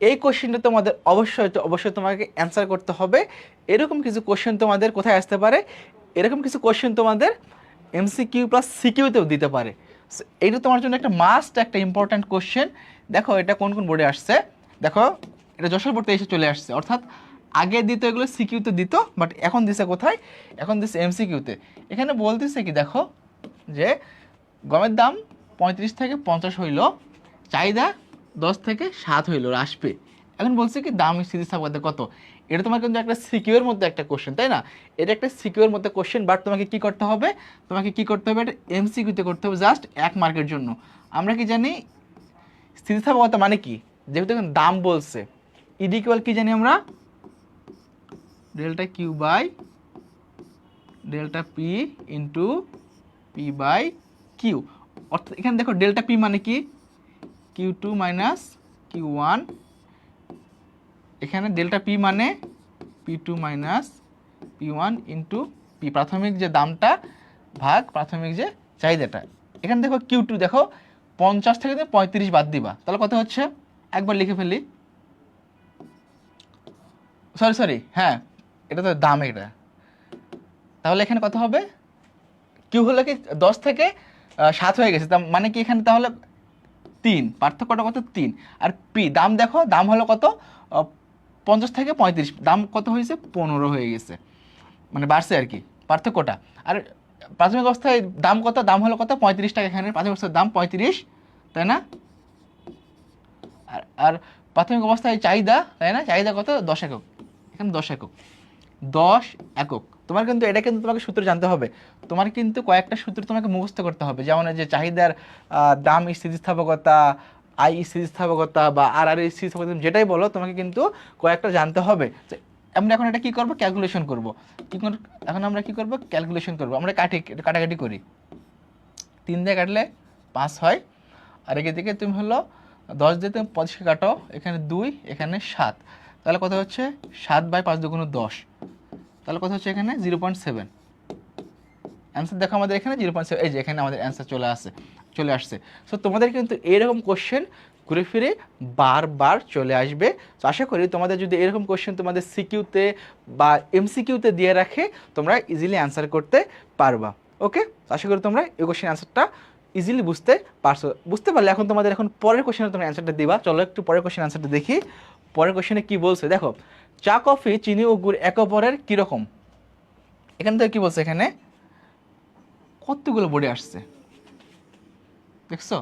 এই কোশ্চেনটা তোমাদের অবশ্যই তোমাকে অ্যান্সার করতে হবে। এরকম কিছু কোশ্চেন তোমাদের কোথায় আসতে পারে, এরকম কিছু কোশ্চেন তোমাদের এমসিকিউ প্লাস সিকিউতেও দিতে পারে। এইটা তোমার জন্য একটা মাস্ট, একটা ইম্পর্ট্যান্ট কোশ্চেন। দেখো এটা কোন কোন বোর্ডে আসছে, দেখো এটা যশোর বোর্ডে এসে চলে আসছে। অর্থাৎ আগে দিত এগুলো সিকিউতে দিত, বাট এখন দিছে কোথায়, এখন দিছে এমসিকিউতে। এখানে বলতেছে কি দেখো, যে গমের দাম 35 থেকে 50 হইল, চাহিদা 10 থেকে 7 হইল আসবে। এখন বলছে কি দাম স্থিতিস্থাপকতা কত। এটা তোমার কিন্তু একটা সিকিউর মধ্যে একটা কোশ্চেন, তাই না? এটা একটা সিকিউর মধ্যে কোশ্চেন, বাট তোমাকে কি করতে হবে, এটা এমসিকিউতে করতে হবে, জাস্ট 1 মার্কের জন্য। আমরা কি জানি স্থিতিস্থাপকতা মানে কি, যেহেতু এখন দাম বলছে, ইডিকুয়াল কি জানি আমরা, delta Q by delta P into P by Q. অর্থাৎ এখানে দেখো ডেল্টা পি মানে কি, Q two minus Q one, এখানে ডেল্টা পি মানে P two minus P one into P, প্রাথমিক যে দামটা ভাগ প্রাথমিক যে চাহিদাটা। এখানে দেখো কিউ টু, দেখো 50 থেকে তুমি 35 বাদ দিবা, তাহলে কত হচ্ছে, একবার লিখে ফেলি, সরি হ্যাঁ এটা তো দাম এটা, তাহলে এখানে কত হবে, কিউ হলো কি 10 থেকে 7 হয়ে গেছে, মানে কি এখানে তাহলে 3, পার্থক্যটা কত 3। আর পি দাম দেখো, দাম হলো কত 50 থেকে 35, দাম কত হয়েছে 15 হয়ে গেছে, মানে বাড়ছে আর কি পার্থক্যটা। আর প্রাথমিক অবস্থায় দাম কত, দাম হলো কত 35 টাকা, এখানে প্রাথমিক অবস্থায় দাম 35, তাই না? আর প্রাথমিক অবস্থায় চাহিদা, তাই না, চাহিদা কত 10 একক, এখানে 10 একক, 10 একক। তোমার কিন্তু এটা কিন্তু তোমাকে সূত্র জানতে হবে, তোমার কিন্তু কয়েকটা সূত্র তোমাকে মুখস্থ করতে হবে, যেমন যে চাহিদার দাম স্থিতিস্থাপকতা, আই স্থিতিস্থাপকতা বা আর আর স্থিতিস্থাপকতা, যেটাই বলো তোমাকে কিন্তু কয়েকটা জানতে হবে। আমরা এখন এটা কি করব, ক্যালকুলেশন করব। এখন আমরা কি করব, ক্যালকুলেশন করব। আমরা কাটাকাটি করি, 3 দিয়ে কাটলে 5 হয়, আর এদিকে দিকে তুমি হলো 10 দিয়ে তুমি 25 কাটো, এখানে 2, এখানে 7, তাহলে কত হচ্ছে 7 বাই 5 দুগুণ 10, তাহলে কত হচ্ছে এখানে 0.7। অ্যান্সার দেখো আমাদের এখানে 0.7, এই যে এখানে আমাদের অ্যান্সার চলে আসছে। সো তোমাদের কিন্তু এরকম কোশ্চেন ঘুরে ফিরে বারবার চলে আসবে। তো আশা করি তোমাদের যদি এরকম কোশ্চেন তোমাদের সিকিউতে বা এমসিকিউতে দিয়ে রাখে, তোমরা ইজিলি অ্যান্সার করতে পারবা। ওকে, আশা করি তোমরা এই কোশ্চেন অ্যান্সারটা ইজিলি বুঝতে পারলে এখন তোমাদের এখন পরের কোশ্চেনে তোমরা অ্যান্সারটা দিবা। চলো একটু পরের কোশ্চেন অ্যান্সারটা দেখি। পরের কোশ্চেনে কি বলছে দেখো, চা কফি চিনি ও গুড় একে অপরের কীরকম। এখান থেকে কি বলছে, এখানে কতগুলো বোর্ডে আসছে দেখছো,